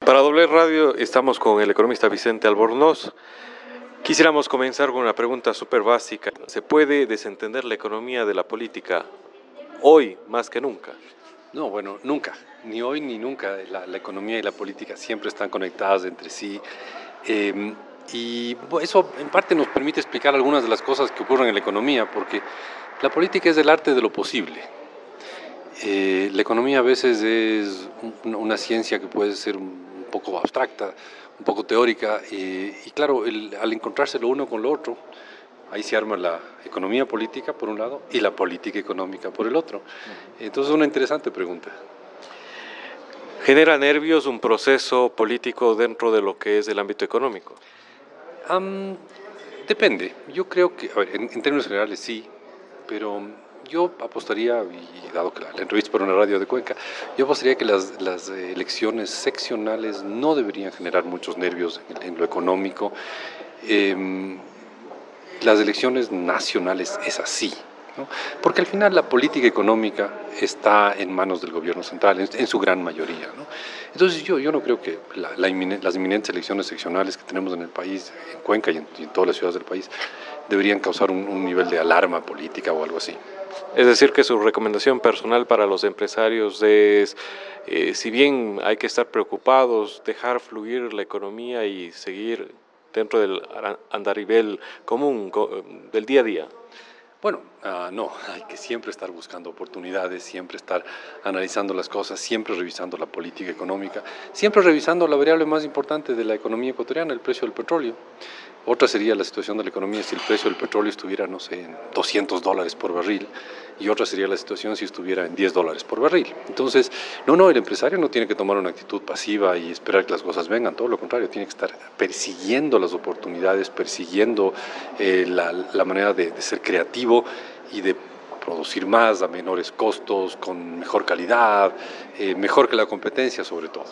Para Doble Radio estamos con el economista Vicente Albornoz. Quisiéramos comenzar con una pregunta súper básica. ¿Se puede desentender la economía de la política hoy más que nunca? No, bueno, nunca, ni hoy ni nunca. La economía y la política siempre están conectadas entre sí. Y eso en parte nos permite explicar algunas de las cosas que ocurren en la economía, porque la política es el arte de lo posible. La economía a veces es una ciencia que puede ser un poco abstracta, un poco teórica, y claro, al encontrarse lo uno con lo otro, ahí se arma la economía política por un lado y la política económica por el otro. Entonces es una interesante pregunta. ¿Genera nervios un proceso político dentro de lo que es el ámbito económico? Depende. Yo creo que, a ver, en términos generales sí, pero yo apostaría, y dado que la entrevista por una radio de Cuenca, yo apostaría que las elecciones seccionales no deberían generar muchos nervios en lo económico. Las elecciones nacionales es así, ¿no? Porque al final la política económica está en manos del gobierno central, en su gran mayoría, ¿no? Entonces yo no creo que las inminentes elecciones seccionales que tenemos en el país, en Cuenca y en todas las ciudades del país, deberían causar un nivel de alarma política o algo así. Es decir, que su recomendación personal para los empresarios es, si bien hay que estar preocupados, dejar fluir la economía y seguir dentro del andarivel común, del día a día. Bueno, no, hay que siempre estar buscando oportunidades, siempre estar analizando las cosas, siempre revisando la política económica, siempre revisando la variable más importante de la economía ecuatoriana, el precio del petróleo. Otra sería la situación de la economía si el precio del petróleo estuviera, no sé, en $200 por barril, y otra sería la situación si estuviera en $10 por barril. Entonces, el empresario no tiene que tomar una actitud pasiva y esperar que las cosas vengan, todo lo contrario, tiene que estar persiguiendo las oportunidades, persiguiendo la manera de ser creativo y de producir más a menores costos, con mejor calidad, mejor que la competencia sobre todo.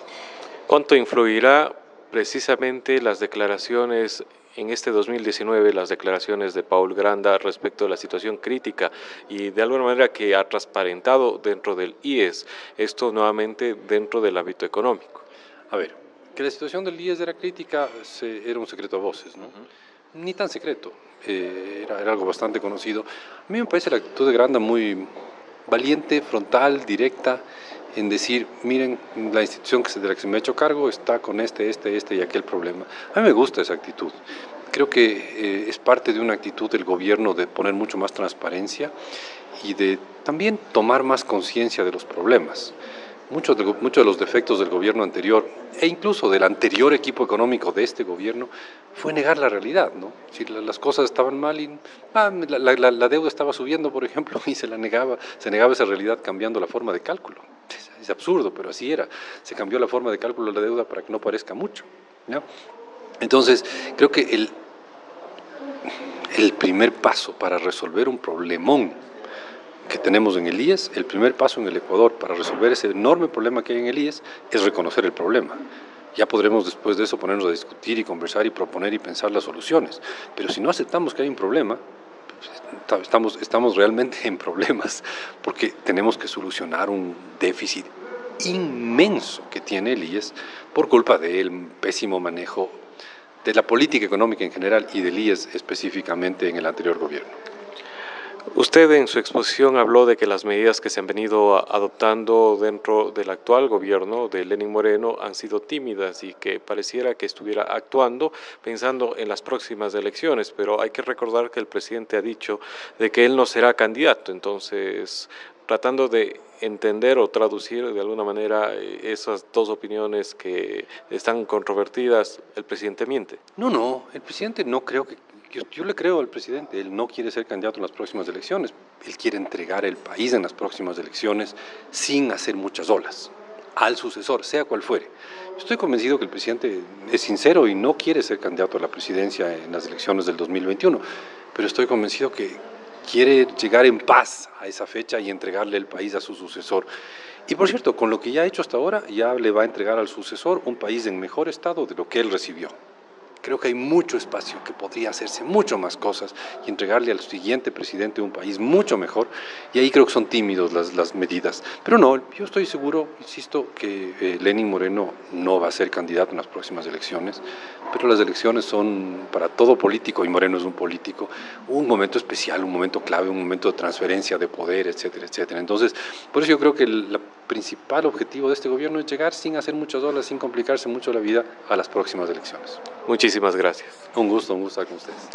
¿Cuánto influirá precisamente las declaraciones en este 2019, las declaraciones de Paul Granda respecto a la situación crítica y de alguna manera que ha transparentado dentro del IES, esto nuevamente dentro del ámbito económico? A ver, que la situación del IES era crítica era un secreto a voces, ¿no? Ni tan secreto, era algo bastante conocido. A mí me parece la actitud de Granda muy valiente, frontal, directa, en decir, miren, la institución de la que se me ha hecho cargo está con este y aquel problema. A mí me gusta esa actitud. Creo que es parte de una actitud del gobierno de poner mucho más transparencia y de también tomar más conciencia de los problemas. Muchos de los defectos del gobierno anterior e incluso del anterior equipo económico de este gobierno fue negar la realidad, ¿no? Si las cosas estaban mal y la deuda estaba subiendo, por ejemplo, y se negaba esa realidad cambiando la forma de cálculo. Es absurdo, pero así era. Se cambió la forma de cálculo de la deuda para que no parezca mucho, ¿no? Entonces, creo que el primer paso para resolver un problemón que tenemos en el IES, el primer paso en el Ecuador para resolver ese enorme problema que hay en el IES es reconocer el problema. Ya podremos después de eso ponernos a discutir y conversar y proponer y pensar las soluciones. Pero si no aceptamos que hay un problema, estamos realmente en problemas porque tenemos que solucionar un déficit inmenso que tiene el IES por culpa del pésimo manejo de la política económica en general y del IES específicamente en el anterior gobierno. Usted en su exposición habló de que las medidas que se han venido adoptando dentro del actual gobierno de Lenín Moreno han sido tímidas y que pareciera que estuviera actuando pensando en las próximas elecciones, pero hay que recordar que el presidente ha dicho de que él no será candidato, entonces tratando de entender o traducir de alguna manera esas dos opiniones que están controvertidas, el presidente miente. No, el presidente no creo que... Yo le creo al presidente, él no quiere ser candidato en las próximas elecciones, él quiere entregar el país en las próximas elecciones sin hacer muchas olas al sucesor, sea cual fuere. Estoy convencido que el presidente es sincero y no quiere ser candidato a la presidencia en las elecciones del 2021, pero estoy convencido que quiere llegar en paz a esa fecha y entregarle el país a su sucesor. Y por cierto, con lo que ya ha hecho hasta ahora, ya le va a entregar al sucesor un país en mejor estado de lo que él recibió. Creo que hay mucho espacio, que podría hacerse mucho más cosas y entregarle al siguiente presidente un país mucho mejor. Y ahí creo que son tímidos las medidas. Pero no, yo estoy seguro, insisto, que Lenín Moreno no va a ser candidato en las próximas elecciones. Pero las elecciones son para todo político, y Moreno es un político, un momento especial, un momento clave, un momento de transferencia de poder, etcétera, etcétera. Entonces, por eso yo creo que el principal objetivo de este gobierno es llegar sin hacer muchas olas, sin complicarse mucho la vida a las próximas elecciones. Muchísimas gracias. Un gusto estar con ustedes.